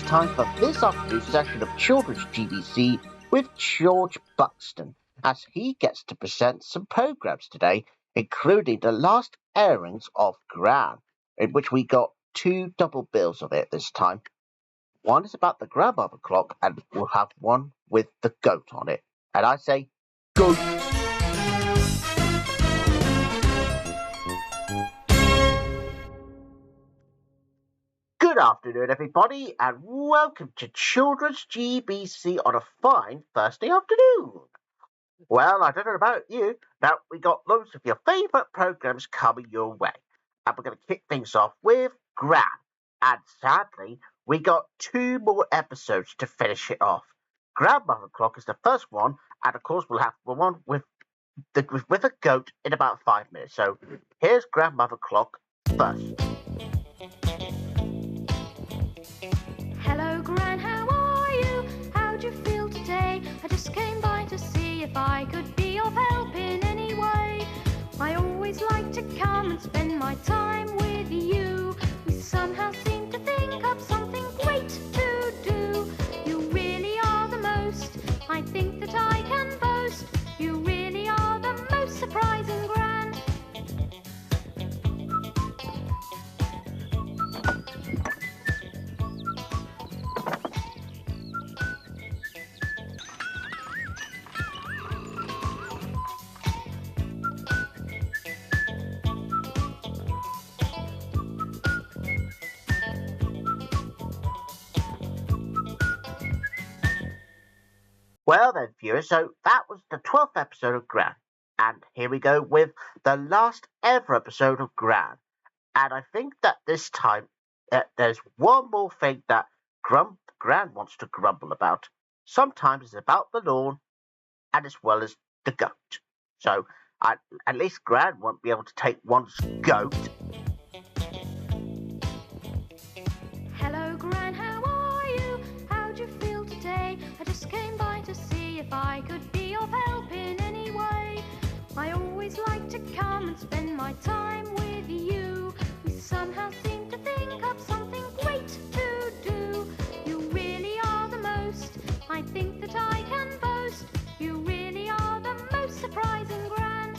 it's time for this afternoon's session of Children's GBC with George Buxton, as he gets to present some programmes today, including the last airings of Gran, in which we got two double bills of it this time. One is about the grandmother clock, and we'll have one with the goat on it. And I say, goat! Good afternoon, everybody, and welcome to Children's GBC on a fine Thursday afternoon. Well, I don't know about you. Now, we got loads of your favourite programmes coming your way. And we're going to kick things off with Gran. And sadly, we got two more episodes to finish it off. Grandmother Clock is the first one, and of course, we'll have one with a goat in about 5 minutes. So here's Grandmother Clock first. Hello, Gran, how are you? How'd you feel today? I just came by to see if I could be of help in any way. I always like to come and spend my time with you. We somehow seem to think of something great to do. You really are the most. I think that I can boast. You really are the most surprising, Gran. Well then, viewers, so that was the 12th episode of Gran. And here we go with the last ever episode of Gran. And I think that this time there's one more thing that Gran wants to grumble about. Sometimes it's about the lawn and as well as the goat. So at least Gran won't be able to take one's goat. Hello, Gran, how are you? How'd you feel today? I just came by to see if I could be of help in any way. I always like to come and spend my time with you. We somehow seem to think of something great to do. You really are the most. I think that I can boast. You really are the most surprising, Gran.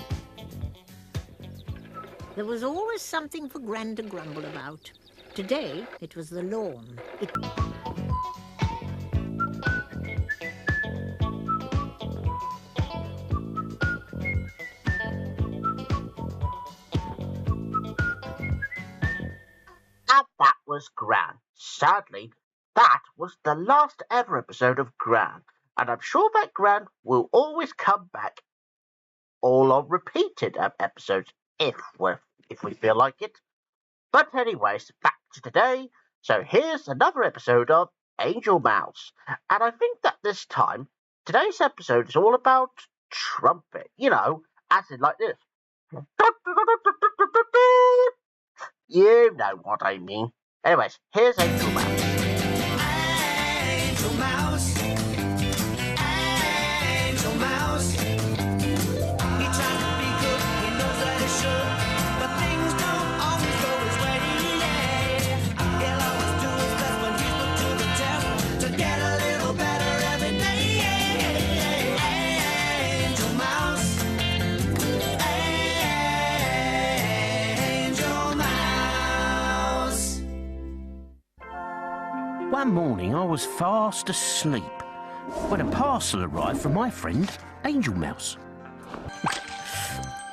There was always something for Gran to grumble about. Today, it was the lawn. And that was Gran. Sadly, that was the last ever episode of Gran. And I'm sure that Gran will always come back all on repeated episodes if we feel like it. But anyways, back to today. So here's another episode of Angel Mouse. And I think that this time, today's episode is all about trumpet. You know, as in like this. You know what I mean. Anyways, here's Angel Mouse. Angel Mouse. Angel Mouse. He tries to be good, he knows that he should, but things don't always go his way. He'll always do his best when he's put to the test to get a little better every day. Angel Mouse. Angel Mouse. One morning I was fast asleep when a parcel arrived from my friend Angel Mouse.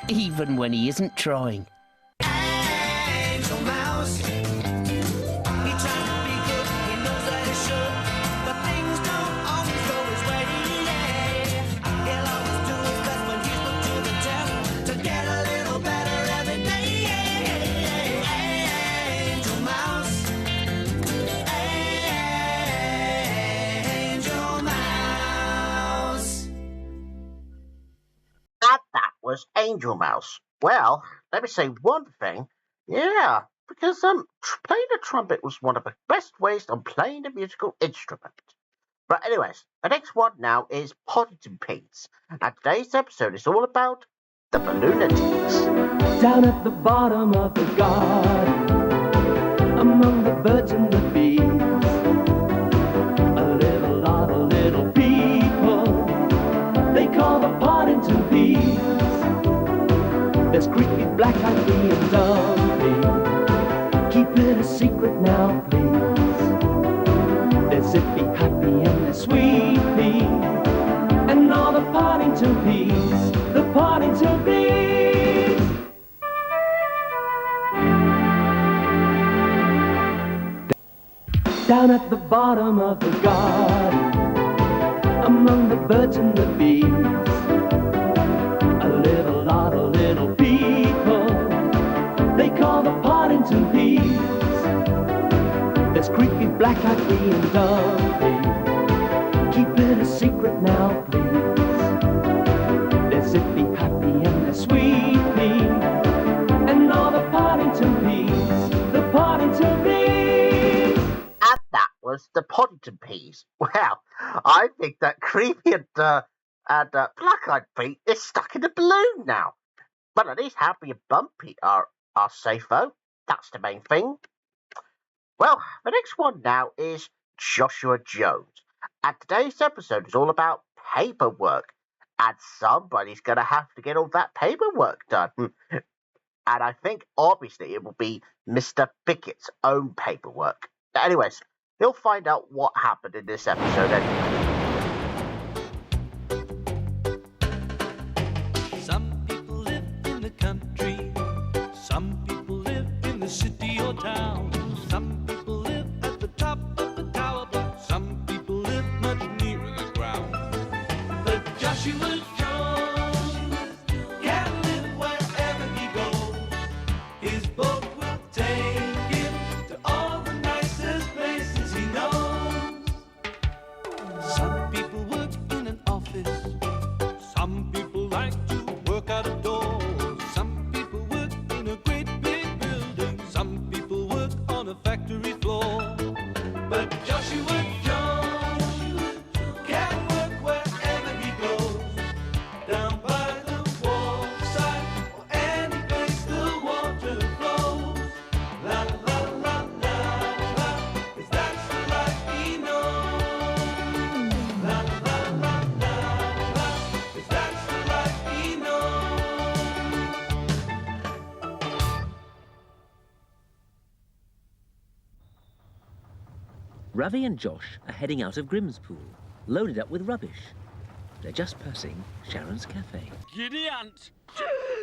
Even when he isn't trying. Angel Mouse. He tries to be good, he knows that he should, but things don't always go his way. He'll always do his best when he's put to the test to get a little better every day. Angel Mouse. Angel Mouse. And that was Angel Mouse. Well, let me say one thing. Yeah, because playing the trumpet was one of the best ways of playing a musical instrument. But anyways, the next one now is Potted and Peas. And today's episode is all about the Balloonatics. Down at the bottom of the garden, among the birds and the bees, They call the pot into peas. There's creepy black-eyed pea and dumpling. Keep it a secret now, please. There's zippy, happy, and there's sweet pea. And all the Poddington peas, the Poddington peas. Down at the bottom of the garden, among the birds and the bees, a little lot of little people they call the Poddington peas. There's creepy black-eyed pea and dumpling. Keep it a secret now, please. There's zippy, happy, and there's sweet pea. And all the Poddington peas, the Poddington peas. And that was the Poddington peas. Well, I think that creepy and black-eyed pea is stuck in a balloon now. But at least Happy and Bumpy are safe-o. That's the main thing. Well, the next one now is Joshua Jones. And today's episode is all about paperwork. And somebody's going to have to get all that paperwork done. And I think, obviously, it will be Mr. Bickett's own paperwork. Anyways, he'll find out what happened in this episode anyway. Some people live in the country. Some people live in the city or town. Some people live at the top of the tower block. Some people live much nearer the ground. But Joshua Jones can live wherever he goes. His boat will take him to all the nicest places he knows. Some people work in an office. Some people like to work out of doors. Some people work in a great big building. Some people work on a factory floor. But Joshua Jones can work wherever he goes. Down by the waterside or any place the water flows. La la la la la, 'cause that's the life he knows. La la la la la, 'cause that's the life he knows. Ravi and Josh are heading out of Grimspool, loaded up with rubbish. They're just passing Sharon's Cafe. Giddy ant!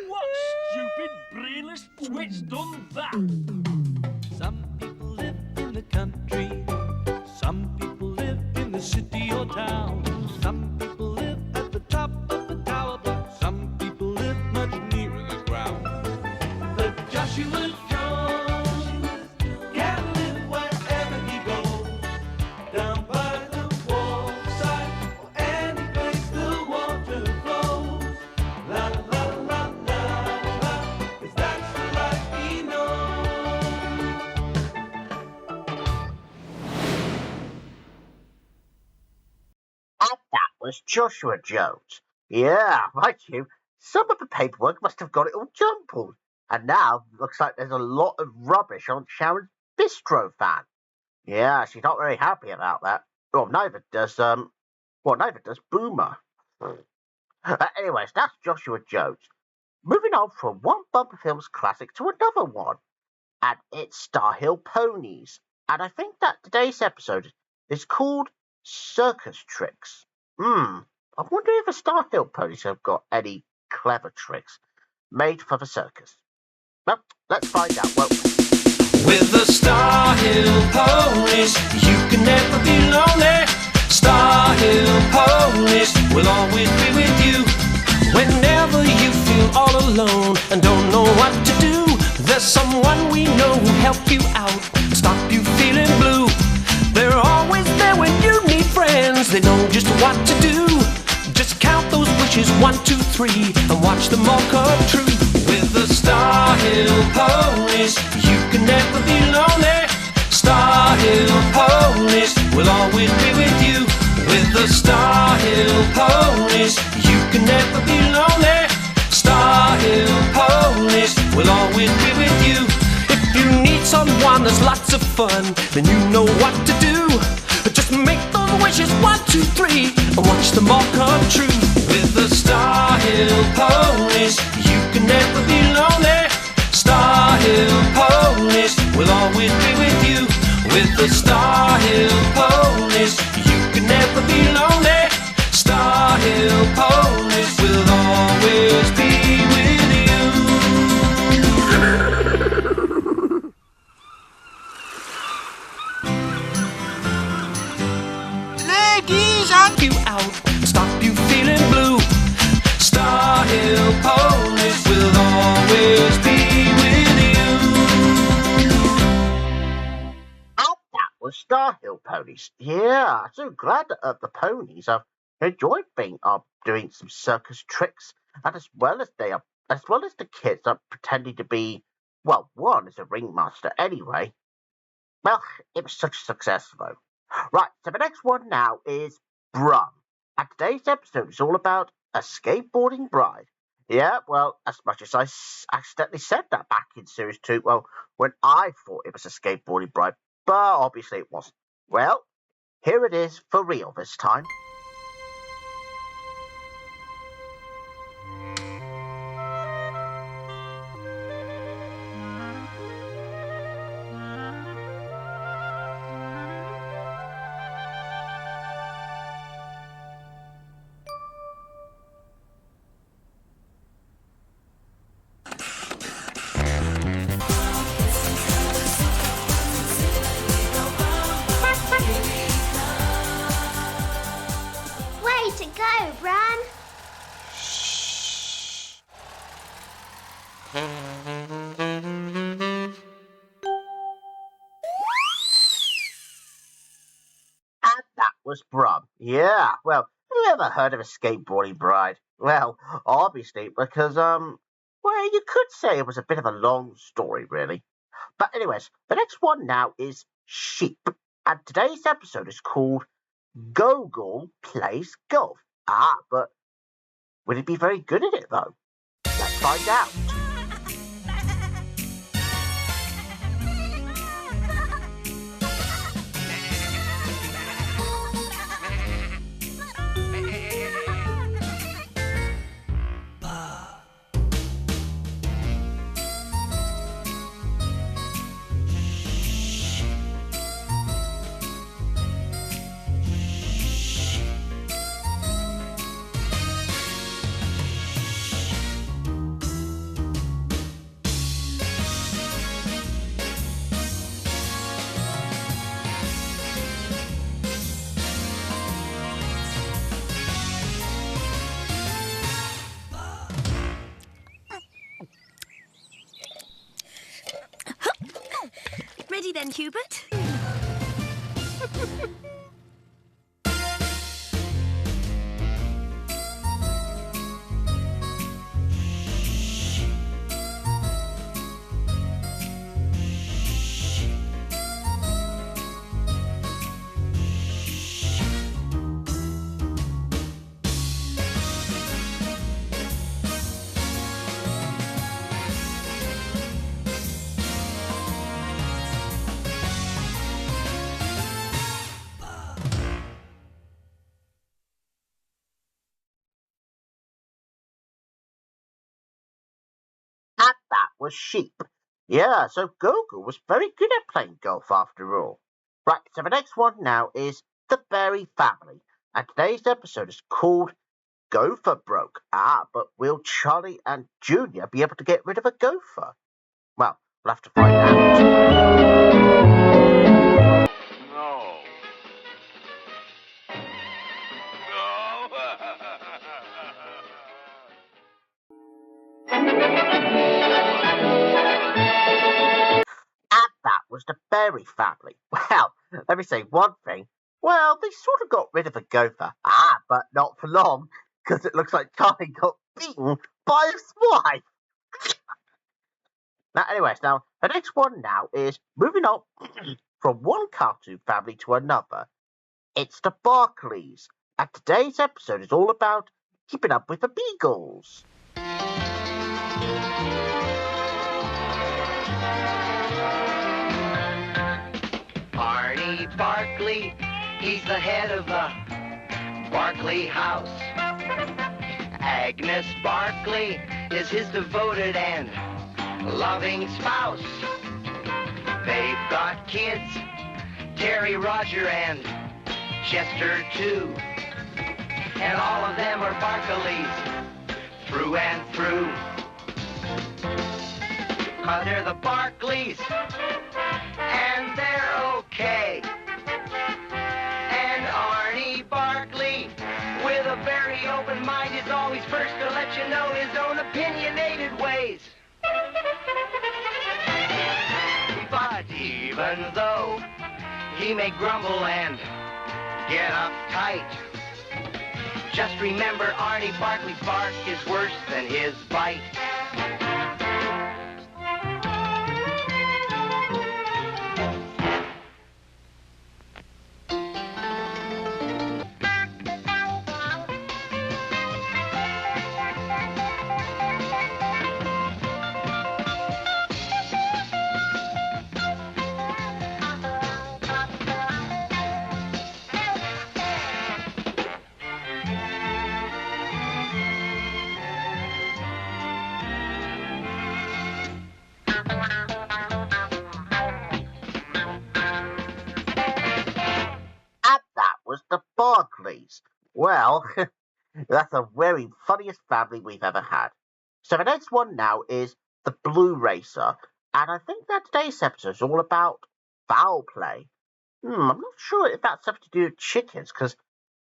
What stupid, brainless twit's done that? Some people live in the country. Some people live in the city or town. Some people live at the top of the tower block. Some people live much nearer the ground. But Joshua Jones can live wherever he goes. Down by the waterside or any place the water flows. La la la la la, 'cause that's the life he knows. And that was Joshua Jones. Yeah, like you, some of the paperwork must have got it all jumbled. And now it looks like there's a lot of rubbish on Sharon's bistro van. Yeah, she's not very happy about that. Well, neither does Boomer. Anyways, that's Joshua Jones. Moving on from one Bumper Films classic to another one. And it's Star Hill Ponies. And I think that today's episode is called Circus Tricks. I wonder if the Star Hill Ponies have got any clever tricks made for the circus. Well, let's find out, won't we? With the Star Hill Ponies, you can never be lonely. Star Hill Ponies will always be with you. Whenever you feel all alone and don't know what to do, there's someone we know who'll help you out, stop you feeling blue. They're always there when you need friends. They know just what to do. Just count those wishes, 1, 2, 3, and watch them all come true. With the Star Hill Ponies, you can never be lonely. Star Hill Ponies will always be with you. With the Star Hill Ponies, you can never be lonely. Star Hill Ponies will always be with you. If you need someone that's lots of fun, then you know what to do. Just make those wishes, 1, 2, 3, and watch them all come true. With Hill ponies, you can never be lonely. Star Hill ponies will always be with you. With the Star Hill ponies, you can never be lonely. Star Hill ponies will always be with you. Ladies, I'll you out, stop you feeling blue. Star Hill ponies will always be with you. And that was Star Hill Ponies. Yeah, so glad that the ponies have enjoyed doing some circus tricks, and as well as the kids are pretending to be, well, one is a ringmaster anyway. Well, it was such a success though. Right, so the next one now is Brum. And today's episode is all about a skateboarding bride. Yeah, well, as much as I accidentally said that back in series 2, well, when I thought it was a skateboarding bride, but obviously it wasn't. Well, here it is for real this time. Way to go, Bran. And that was Brum. Yeah, well, have you ever heard of a skateboarding bride? Well, obviously, because, well, you could say it was a bit of a long story, really. But anyways, the next one now is Sheep. And today's episode is called Gogol Plays Golf. Ah, but would he be very good at it, though? Let's find out. Ready then, Hubert? And that was Sheep. Yeah, so Gogol was very good at playing golf after all. Right, so the next one now is the Berry Family. And today's episode is called Gopher Broke. Ah, but will Charlie and Junior be able to get rid of a gopher? Well, we'll have to find out. No. And that was the Berry Family. Well, let me say one thing. Well, they sort of got rid of a gopher. Ah, but not for long, because it looks like Charlie got beaten by his wife. Anyways, the next one now is moving on from one cartoon family to another. It's the Barclays, and today's episode is all about keeping up with the Beagles. Barney Barkley, he's the head of the Barkley house. Agnes Barkley is his devoted and loving spouse. They've got kids, Terry, Roger, and Chester too. And all of them are Barkleys through and through. 'Cause they're the Barkleys, and they're okay. And Arnie Barkley, with a very open mind, is always first to let you know his own opinionated ways. But even though he may grumble and get uptight, just remember Arnie Barkley's bark is worse than his bite. The Barkleys. Well, that's the very funniest family we've ever had. So the next one now is the Blue Racer, and I think that today's episode is all about foul play. I'm not sure if that's something to do with chickens,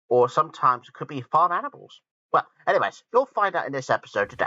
or sometimes it could be farm animals. Well, anyways, you'll find out in this episode today.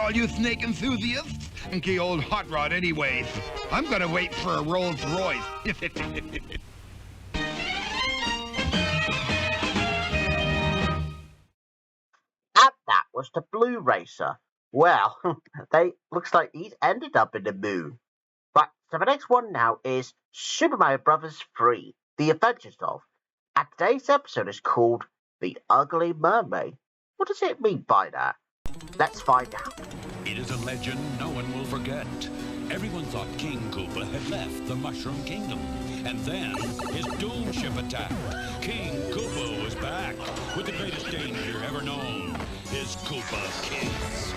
All you snake enthusiasts, funky old hot rod anyways. I'm gonna wait for a Rolls Royce. And that was the Blue Racer. Well, looks like he's ended up in the moon. Right, so the next one now is Super Mario Bros. 3, The Adventures of. And today's episode is called The Ugly Mermaid. What does it mean by that? Let's find out. It is a legend no one will forget. Everyone thought King Koopa had left the Mushroom Kingdom. And then his doom ship attacked. King Koopa was back with the greatest danger ever known, his Koopa kids.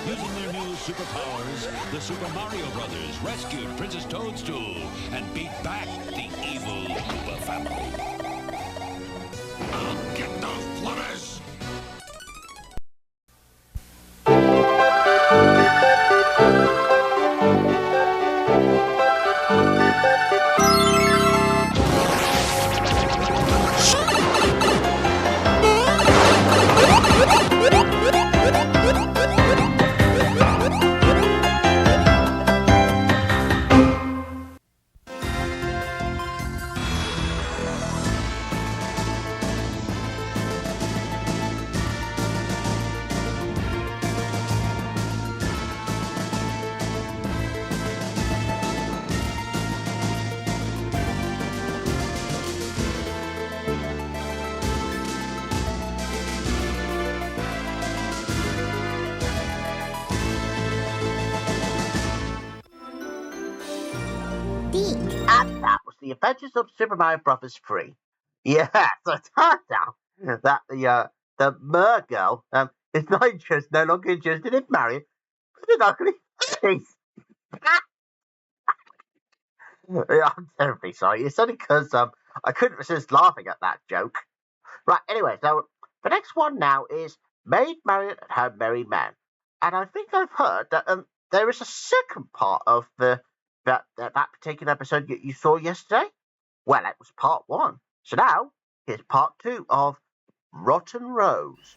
Using their new superpowers, the Super Mario Brothers rescued Princess Toadstool and beat back the evil Koopa family. I'll get those flutters! And that was The Adventures of Super Mario Bros. 3. Yeah, so it turns out that the Mer girl is no longer interested in marrying an ugly face. Yeah, I'm terribly sorry. It's only because I couldn't resist laughing at that joke. Right, anyway, so the next one now is Maid Marian and Her Merry Men. And I think I've heard that there is a second part of that particular episode you saw yesterday. Well, it was part 1. So now, here's part 2 of Rotten Rose.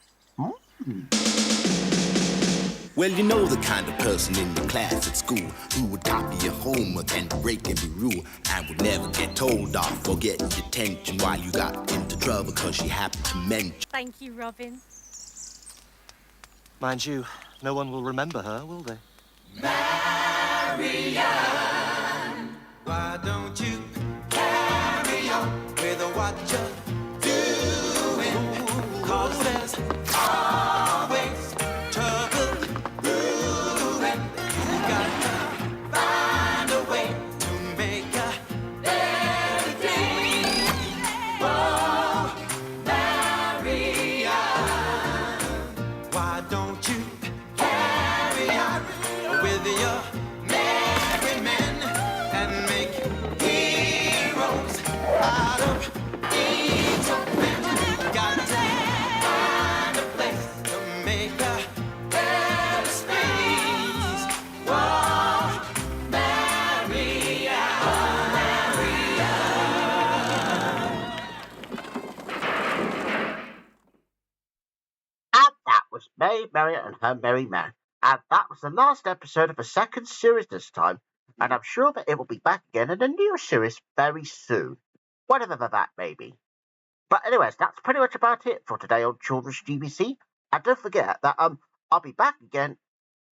Well, you know the kind of person in your class at school who would copy your homework and break every rule and would never get told off or get detention while you got into trouble because she happened to mention. Thank you, Robin. Mind you, no one will remember her, will they? Marianne, why don't you carry on with what you're doing? 'Cause there's always trouble brewing. You gotta find a way to make a better day. Whoa, Marianne, why don't you carry on with your merry men and make heroes out of each of them? You got to find a place to make a better space. Whoa, Marianne, And that was Mary Marriott and her merry man. And that was the last episode of the second series this time. And I'm sure that it will be back again in a new series very soon. Whatever that may be. But anyways, that's pretty much about it for today on Children's GBC. And don't forget that I'll be back again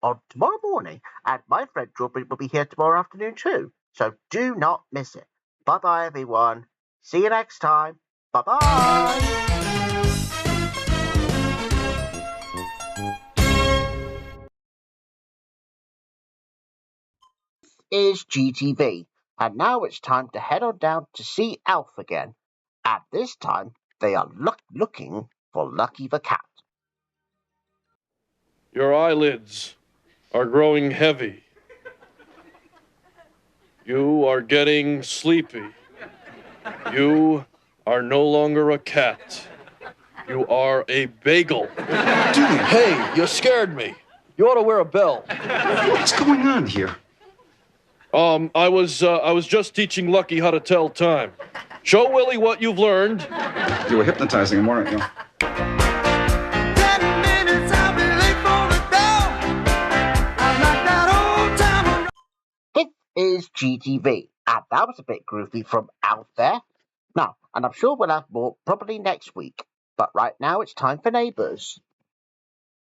on tomorrow morning, and my friend George will be here tomorrow afternoon too. So do not miss it. Bye bye everyone. See you next time. Bye bye. Is GTV, and now it's time to head on down to see Alf again. And this time they are looking for Lucky the cat. Your eyelids are growing heavy. You are getting sleepy. You are no longer a cat. You are a bagel. Dude, hey, you scared me. You ought to wear a bell. What's going on here? I was just teaching Lucky how to tell time. Show Willie what you've learned. You were hypnotizing him, weren't you? This is GTV, and that was a bit groovy from out there. Now, and I'm sure we'll have more probably next week. But right now it's time for Neighbours.